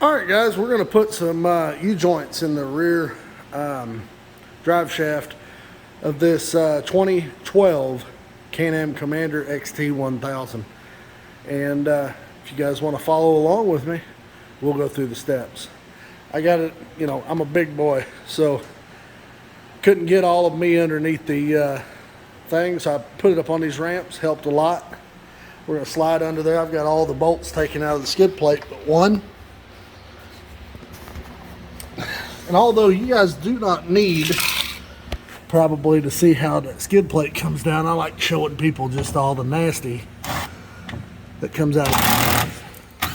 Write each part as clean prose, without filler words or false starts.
All right, guys, we're going to put some U-joints in the rear drive shaft of this 2012 Can-Am Commander XT1000. And if you guys want to follow along with me, we'll go through the steps. I got it, I'm a big boy, so couldn't get all of me underneath the things. I put it up on these ramps, helped a lot. We're going to slide under there. I've got all the bolts taken out of the skid plate but one. And although you guys do not need probably to see how the skid plate comes down, I like showing people just all the nasty that comes out of it.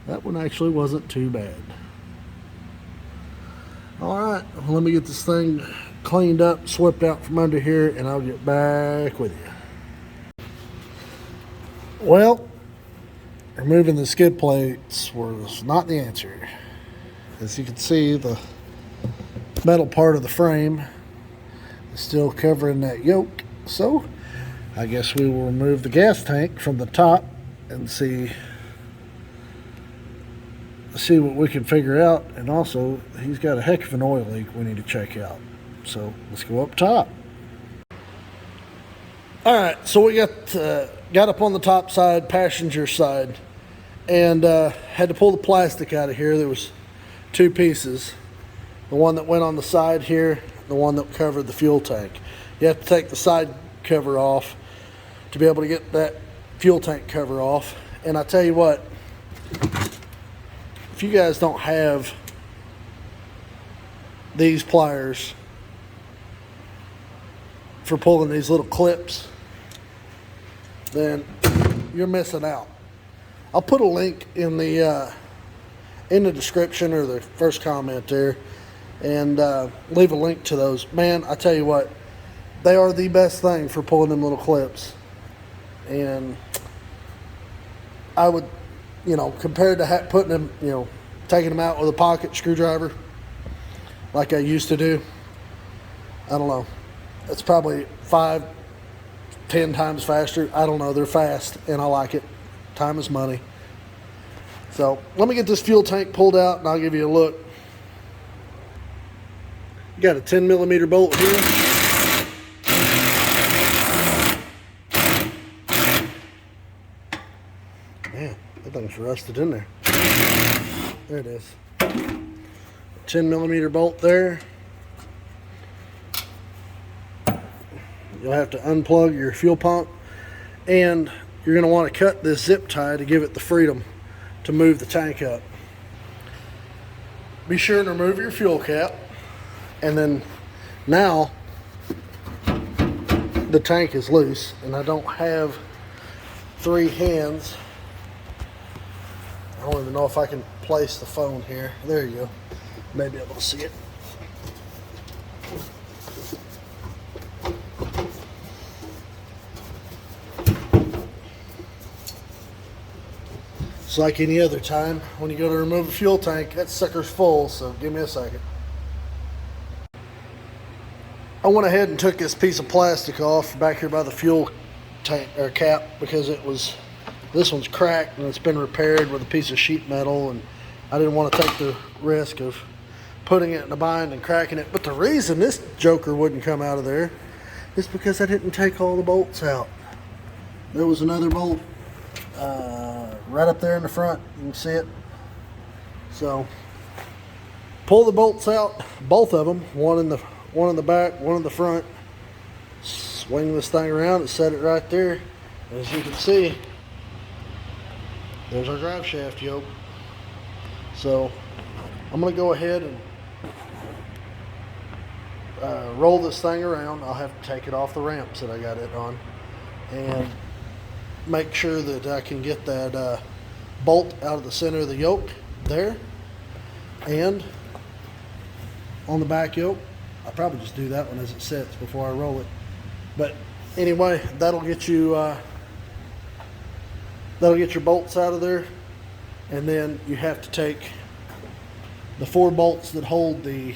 That one actually wasn't too bad. Alright, well, let me get this thing cleaned up, swept out from under here, and I'll get back with you. Well, removing the skid plates was not the answer. As you can see, the metal part of the frame is still covering that yoke, so I guess we will remove the gas tank from the top and see what we can figure out. And also, he's got a heck of an oil leak we need to check out, so let's go up top. Alright, so we got up on the top side, passenger side, and had to pull the plastic out of here. There was two pieces, the one that went on the side here, the one that covered the fuel tank. You have to take the side cover off to be able to get that fuel tank cover off. And I tell you what, if you guys don't have these pliers for pulling these little clips, then you're missing out. I'll put a link in the description or the first comment there, and leave a link to those. Man, I tell you what, they are the best thing for pulling them little clips. And I would, compared to putting them, taking them out with a pocket screwdriver like I used to do, I don't know. It's probably 5-10 times faster. I don't know. They're fast, and I like it. Time is money. So let me get this fuel tank pulled out and I'll give you a look. Got a 10mm bolt here. Man, that thing's rusted in there. There it is. 10mm bolt there. You'll have to unplug your fuel pump, and you're going to want to cut this zip tie to give it the freedom to move the tank up. Be sure to remove your fuel cap, and then now the tank is loose, and I don't have three hands. I don't even know if I can place the phone here. There you go. Maybe able to see it. It's like any other time when you go to remove a fuel tank, that sucker's full, so give me a second. I went ahead and took this piece of plastic off back here by the fuel tank or cap, because this one's cracked and it's been repaired with a piece of sheet metal, and I didn't want to take the risk of putting it in a bind and cracking it. But the reason this joker wouldn't come out of there is because I didn't take all the bolts out. There was another bolt right up there in the front. You can see it. So pull the bolts out, both of them, one in the back, one in the front. Swing this thing around and set it right there. As you can see, there's our drive shaft yoke. So I'm going to go ahead and roll this thing around. I'll have to take it off the ramps that I got it on, and make sure that I can get that bolt out of the center of the yoke there. And on the back yoke, I'll probably just do that one as it sits before I roll it. But anyway, that'll get your bolts out of there. And then you have to take the 4 bolts that hold the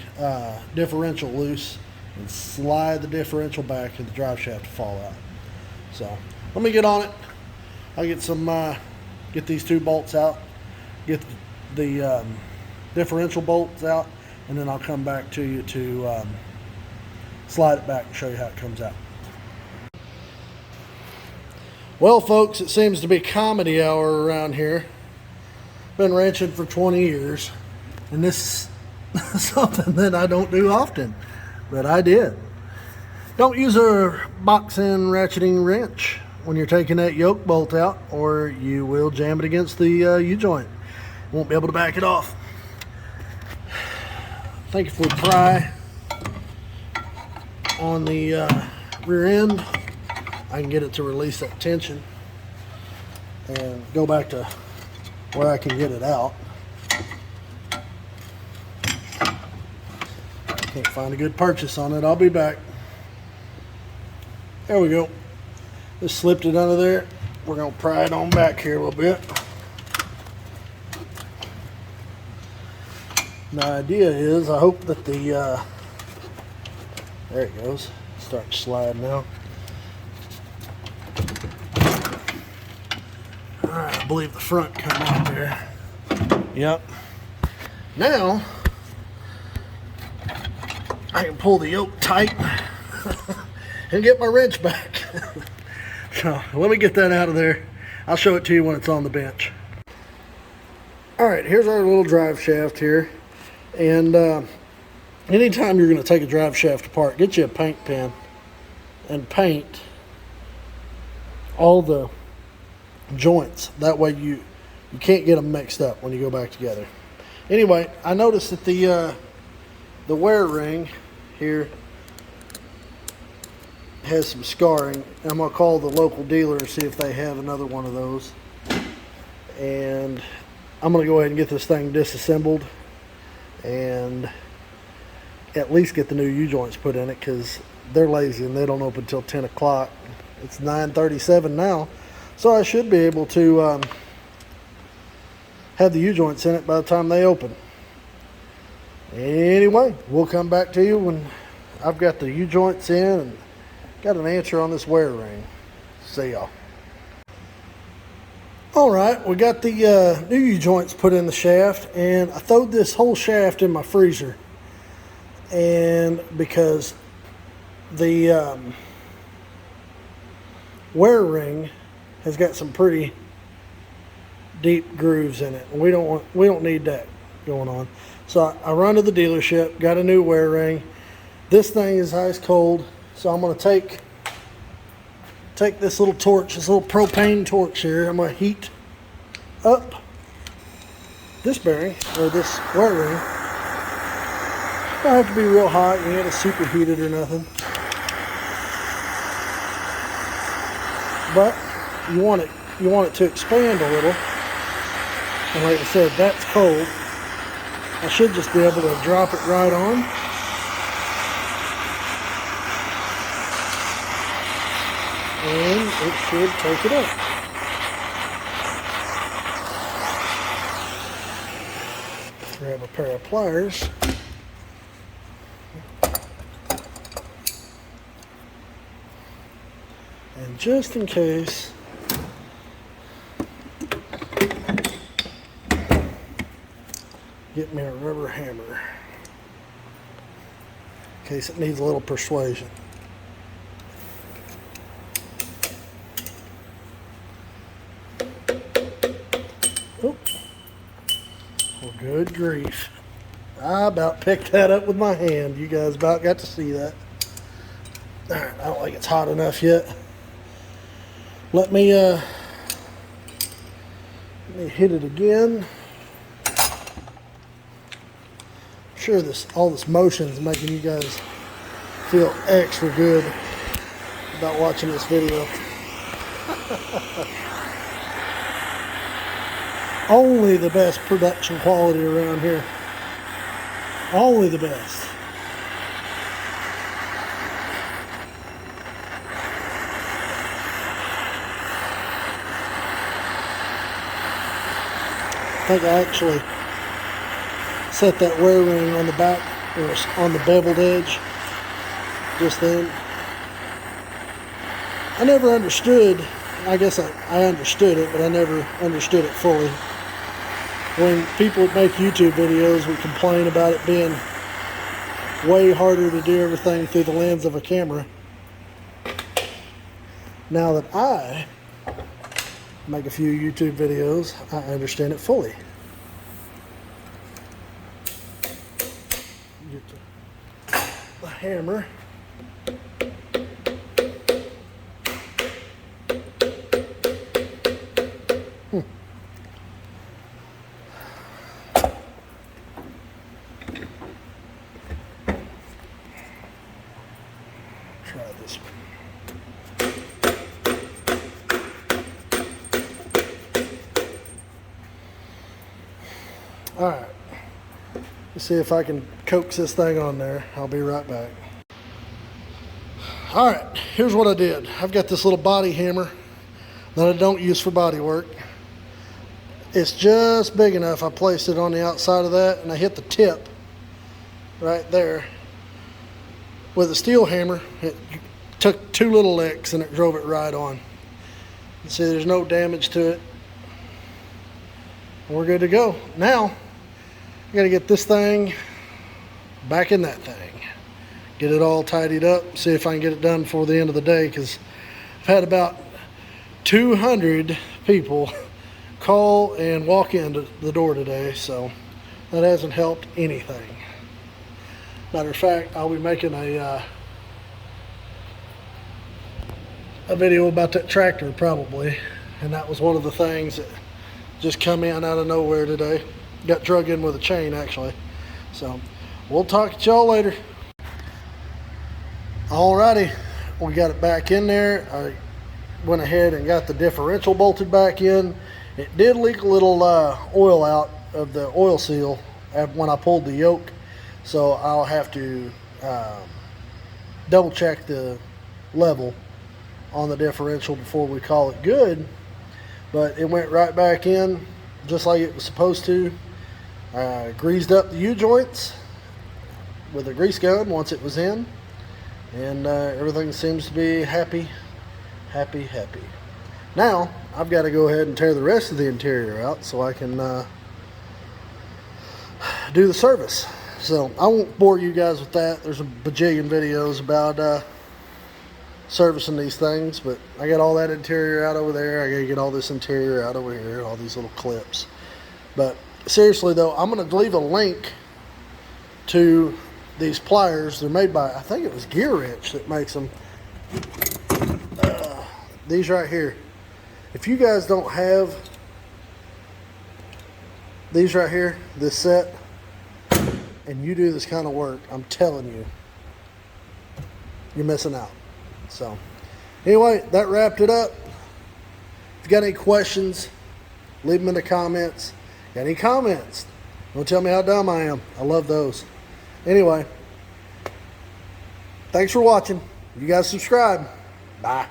differential loose and slide the differential back, and the drive shaft to fall out. So let me get on it. I'll get some get these two bolts out, get the differential bolts out, and then I'll come back to you to slide it back and show you how it comes out. Well, folks, it seems to be comedy hour around here. Been ranching for 20 years, and this is something that I don't do often, but I did. Don't use a box-end ratcheting wrench when you're taking that yoke bolt out, or you will jam it against the U-joint. Won't be able to back it off. I think if we pry on the rear end, I can get it to release that tension and go back to where I can get it out. Can't find a good purchase on it. I'll be back. There we go. Just slipped it under there. We're going to pry it on back here a little bit. The idea is, I hope that the there it goes. Start to slide now. Alright, I believe the front come out there. Yep. Now I can pull the yoke tight and get my wrench back. So let me get that out of there. I'll show it to you when it's on the bench. Alright, here's our little drive shaft here. And anytime you're going to take a drive shaft apart, get you a paint pen and paint all the joints. That way you can't get them mixed up when you go back together. Anyway, I noticed that the wear ring here has some scarring. I'm going to call the local dealer and see if they have another one of those. And I'm going to go ahead and get this thing disassembled and at least get the new U-joints put in it, because they're lazy and they don't open until 10 o'clock. It's 9:37 now, so I should be able to have the U-joints in it by the time they open. Anyway, we'll come back to you when I've got the U-joints in and got an answer on this wear ring. See y'all. Alright, we got the new U-joints put in the shaft, and I throwed this whole shaft in my freezer. And because the wear ring has got some pretty deep grooves in it, and we don't need that going on. So I run to the dealership, got a new wear ring. This thing is ice cold, so I'm going to take this little torch, this little propane torch here. I'm going to heat up this bearing, or this wear ring. Don't have to be real hot. You ain't superheated or nothing. But you want it to expand a little. And like I said, that's cold. I should just be able to drop it right on. And it should take it up. Grab a pair of pliers. And just in case, get me a rubber hammer in case it needs a little persuasion. Oh, well, good grief. I about picked that up with my hand. You guys about got to see that. All right, I don't think it's hot enough yet. Let me hit it again. I'm sure all this motion is making you guys feel extra good about watching this video. Only the best production quality around here. Only the best. I think I actually set that wear ring on the back, or on the beveled edge just then. I never understood I guess I understood it, but I never understood it fully. When people make YouTube videos, we complain about it being way harder to do everything through the lens of a camera. Now that I make a few YouTube videos, I understand it fully. Get the hammer. Try this one. All right, let's see if I can coax this thing on there. I'll be right back. All right, here's what I did. I've got this little body hammer that I don't use for body work. It's just big enough. I placed it on the outside of that, and I hit the tip right there. With a steel hammer, it took 2 little licks and it drove it right on. You see, there's no damage to it. We're good to go. Now, I gotta get this thing back in that thing. Get it all tidied up, see if I can get it done before the end of the day, because I've had about 200 people call and walk into the door today, so that hasn't helped anything. Matter of fact, I'll be making a video about that tractor probably, and that was one of the things that just come in out of nowhere today. Got drug in with a chain actually. So we'll talk to y'all later. Alrighty, we got it back in there. I went ahead and got the differential bolted back in. It did leak a little oil out of the oil seal when I pulled the yoke. So I'll have to double check the level on the differential before we call it good. But it went right back in just like it was supposed to. Greased up the U-joints with a grease gun once it was in. And everything seems to be happy. Now, I've got to go ahead and tear the rest of the interior out so I can do the service. So I won't bore you guys with that. There's a bajillion videos about servicing these things, but I got all that interior out over there. I gotta get all this interior out over here, all these little clips. But seriously though, I'm gonna leave a link to these pliers. They're made by, I think it was Gear Wrench that makes them. These right here. If you guys don't have these right here, this set, and you do this kind of work, I'm telling you, you're missing out. So anyway, that wrapped it up. If you got any questions, leave them in the comments. Got any comments? Don't tell me how dumb I am. I love those. Anyway, thanks for watching. You guys subscribe. Bye.